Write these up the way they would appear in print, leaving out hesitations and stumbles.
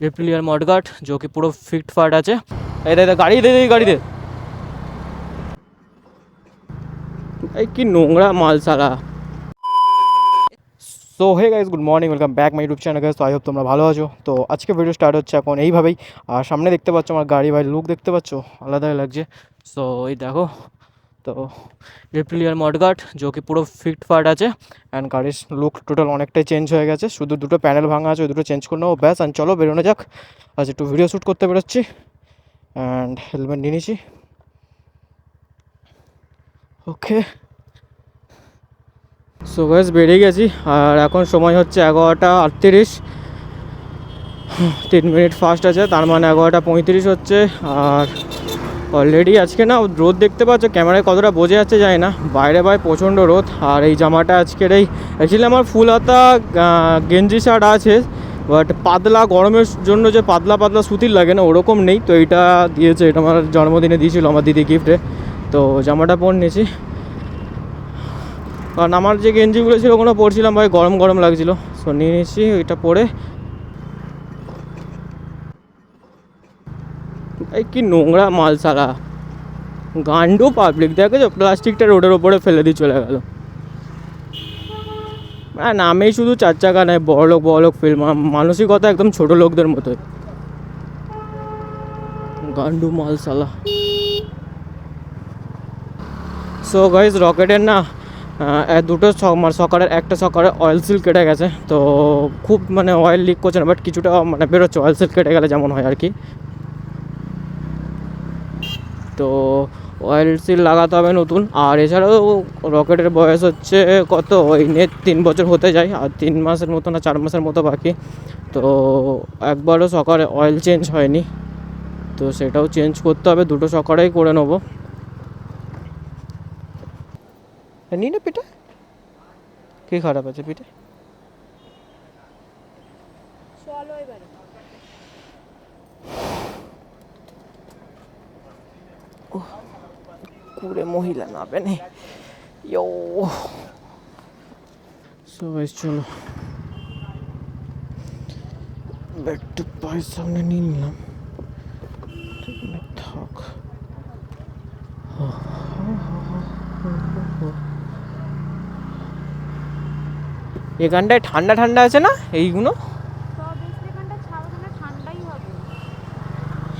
एप्रिलियर mudguard जो कि पूरा फिट फाट আছে এই গাড়ি দে এই কি নোংরা মাল সারা। So hey guys good morning, welcome back my YouTube channel guys. তো আই হোপ তোমরা ভালো আছো। তো আজকে ভিডিও স্টার্ট হচ্ছে এখন এইভাবেই। আর সামনে দেখতে পাচ্ছ আমার গাড়ি ভাই লুক দেখতে পাচ্ছ, আলাদাই লাগছে। সো এই দেখো, তো এপ্রিলিয়ার মডগার্ড जो कि পুরো ফিট ফাট আছে অ্যান্ড গাড়ির লুক টোটাল অনেকটাই চেঞ্জ হয়ে গেছে। শুধু দুটো প্যানেল ভাঙা আছে, ওই দুটো চেঞ্জ করে নেবো ব্যাস। অ্যান্ড চলো বেরোনো যাক। আজ একটু ভিডিও শ্যুট করতে বেরোচ্ছি অ্যান্ড হেলমেট নিয়ে নিয়েছি। ওকে, সো গাইস বেরিয়ে গেছি। আর এখন সময় হচ্ছে 11:38, 3 মিনিট ফাস্ট আছে, তার মানে 11:35 হচ্ছে। আর অলরেডি আজকে না রোদ দেখতে পাচ্ছ, ক্যামেরায় কতটা বোঝা যাচ্ছে যায় না, বাইরে ভাই প্রচণ্ড রোদ। আর এই জামাটা আজকের এই অ্যাকচুয়ালি আমার ফুল হাতা গেঞ্জি শার্ট আছে, বাট পাতলা গরমের জন্য যে পাতলা পাতলা সুতির লাগে না ওরকম নেই। তো এইটা দিয়েছে, এটা আমার জন্মদিনে দিয়েছিল আমার দিদি গিফটে, তো জামাটা পরে নিয়েছি। কারণ আমার যে গেঞ্জিগুলো ছিল ওগুলো পরছিলাম ভাই, গরম গরম লাগছিলো, সো নিয়ে নিয়েছি ওইটা পরে। এই কি নোংরা মাল সারা, গান্ডু পাবলিক দেখেছো, প্লাস্টিকটা রোডের ওপরে ফেলে দিয়ে চলে গেল। নামেই শুধু চার চাকা নেয়, বড়লোক ফিল্ম, মানসিকতা একদম ছোটো লোকদের মতোই, গান্ডু মাল সালা। সো গাইজ রকেটের না দুটো সকারের একটা সকারে অয়েল সিল কেটে গেছে, তো খুব মানে অয়েল লিক করছে না, বাট কিছুটা মানে বেরোচ্ছে অয়েল সিল কেটে গেলে যেমন হয় আর কি। তো অয়েল সিল লাগাতে হবে নতুন। আর এছাড়াও রকেটের বয়স হচ্ছে কত, ওই নিয়ে 3 বছর হতে যায়, আর 3 মাসের মতো না 4 মাসের মতো বাকি। তো একবারও সকারে অয়েল চেঞ্জ হয়নি, তো সেটাও চেঞ্জ করতে হবে, দুটো সকারেই করে নেবো। নি না পিঠে কি খারাপ আছে পিঠে? কুড়ে মহিলা না পেনে ইয়ো। সো গাইস চলো ব্যাগটা পায়ের সামনে নিয়ে নিলাম, থাক। এখানটায় ঠান্ডা ঠান্ডা আছে না এইগুলো?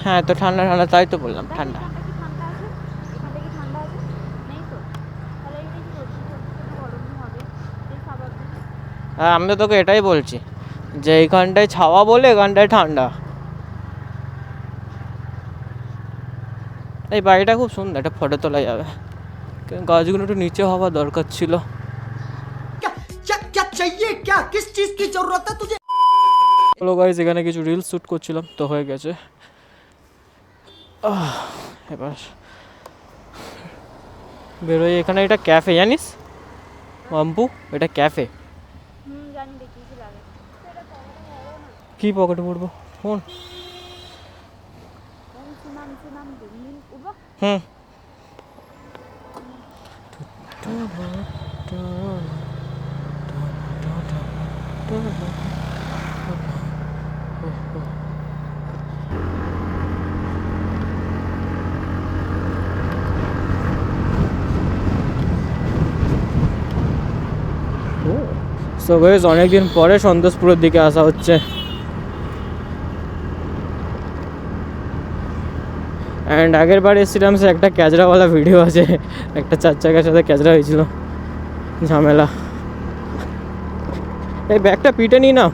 হ্যাঁ তো ঠান্ডা ঠান্ডা, তাই তো বললাম ঠান্ডা। হ্যাঁ আমি তো তোকে এটাই বলছি যে এইখানটায় ছাওয়া বলে এখানটায় ঠান্ডা। এই বাড়িটা খুব সুন্দর, একটা ফটো তোলা যাবে, গাছগুলো একটু নিচে হওয়া দরকার ছিল। হ্যালো গাইস, এখানে কিছু রিলস শ্যুট করছিলাম, তো হয়ে গেছে। এবার বেরোই। এখানে এটা ক্যাফে, জানিস মাম্পু, এটা ক্যাফে। কি পকেটে পড়বো ফোন? হুম সো গাইস অনেকদিন পরে সন্তোষপুরের দিকে আসা হচ্ছে। অ্যান্ড আগের বার এসেছিলাম, সে একটা ক্যাজরাওয়ালা ভিডিও আছে, একটা 4 চাকার সাথে ক্যাজরা হয়েছিল, ঝামেলা। এই ব্যাগটা পিটে নি না।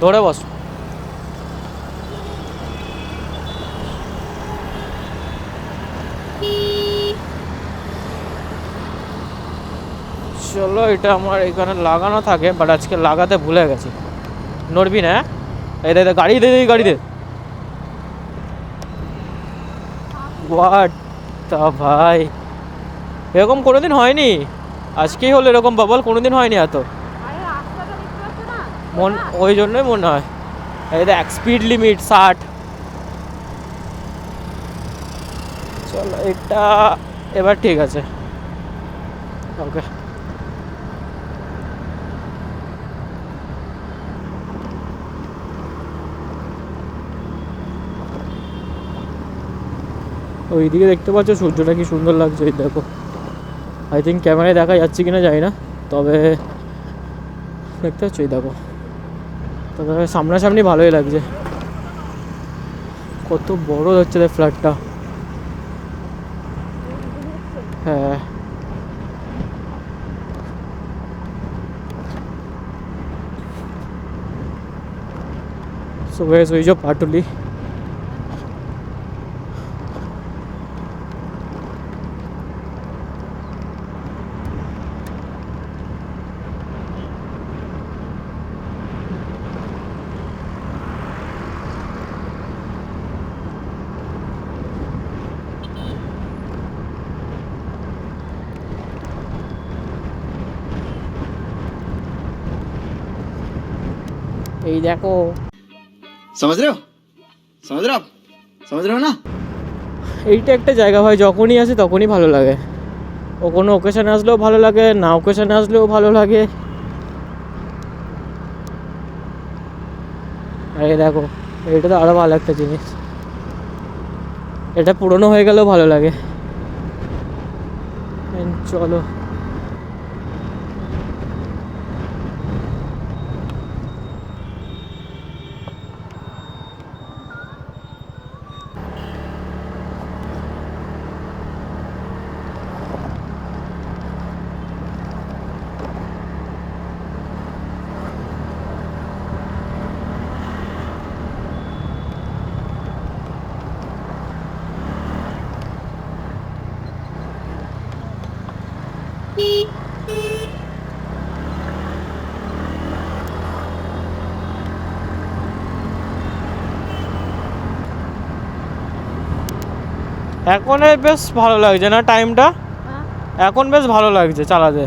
ধরে বস। চলো, এটা আমার এখানে লাগানো থাকে, বাট আজকে লাগাতে ভুলে গেছি। নড়বি না, এই দে গাড়ি দে হোয়াট তা ভাই, এরকম কোনোদিন হয়নি, আজকেই হলো এরকম বাবল, কোনোদিন হয়নি এত। মন ওই জন্যই মনে হয়। এই দেখ স্পিড লিমিট 60। চলো এটা এবার ঠিক আছে, ওকে। ওইদিকে দেখতে পাচ্ছ সূর্যটা কি সুন্দর লাগছে, এই দেখো। আই থিঙ্ক ক্যামেরায় দেখা যাচ্ছে কিনা জানি না, তবে দেখতে পাচ্ছ, এই দেখো। তবে সামনাসামনি ভালোই লাগছে। কত বড় হচ্ছে রে ফ্ল্যাটটা। হ্যাঁ, সো গাইস ওই যে পাটুলি। এই দেখো, समझ रहे हो समझ रहे हो आप समझ रहे हो ना। এইটা একটা জায়গা ভাই, যখনই আসে তখনই ভালো লাগে। ও কোনো ওকেশনে আসলেও ভালো লাগে, না ওকেশনে আসলেও ভালো লাগে। আর এই দেখো, এটা তো আরও ভালো একটা জিনিস, এটা পুরনো হয়ে গেলেও ভালো লাগে। চলো, এখন বেশ ভালো লাগছে না টাইমটা? এখন বেশ ভালো লাগছে চালাতে।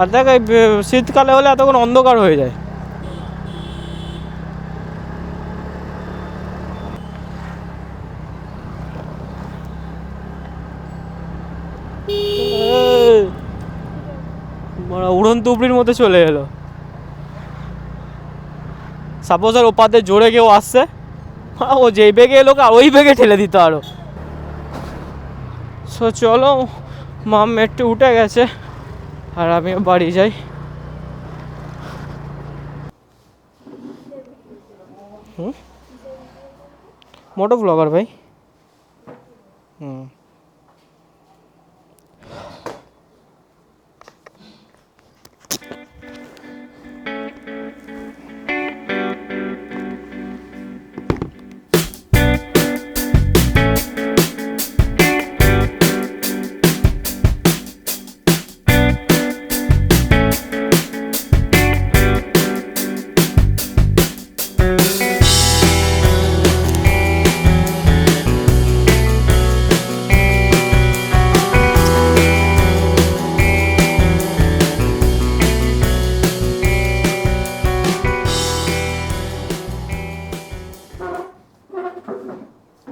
আর দেখ, এই শীতকালে হলে এতক্ষণ অন্ধকার হয়ে যায়। উড়ন্ত উপরির মধ্যে চলে এলো। সাপোজ আর ওপাতে জোরে কেউ আসছে, ও যেই বেগে এলো ওই বেগে ঠেলে দিত আরো। সো চলো, মাম একটু উঠে গেছে আর আমি বাড়ি যাই। মোটো ব্লগার ভাই।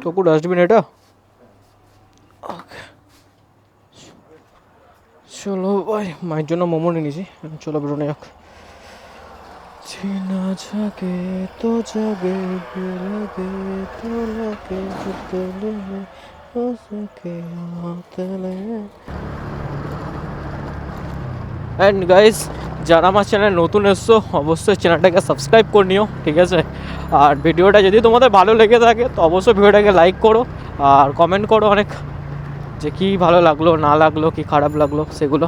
তোকু ডাস্টবিন এটা, চলো ভাই। মায়ের জন্য মোমো নিয়ে নিয়েছি, চলো বেরোনো যাক। চিনা জাগে তো জাগে লাগে তো লাগে তেলে ওসকে তেলে। অ্যান্ড গাইস, যারা আমার চ্যানেল নতুন এসছো অবশ্যই চ্যানেলটাকে সাবস্ক্রাইব করে নিও, ঠিক আছে? আর ভিডিওটা যদি তোমাদের ভালো লেগে থাকে তো অবশ্যই ভিডিওটাকে লাইক করো আর কমেন্ট করো অনেক, যে কী ভালো লাগলো না লাগলো, কী খারাপ লাগলো সেগুলো।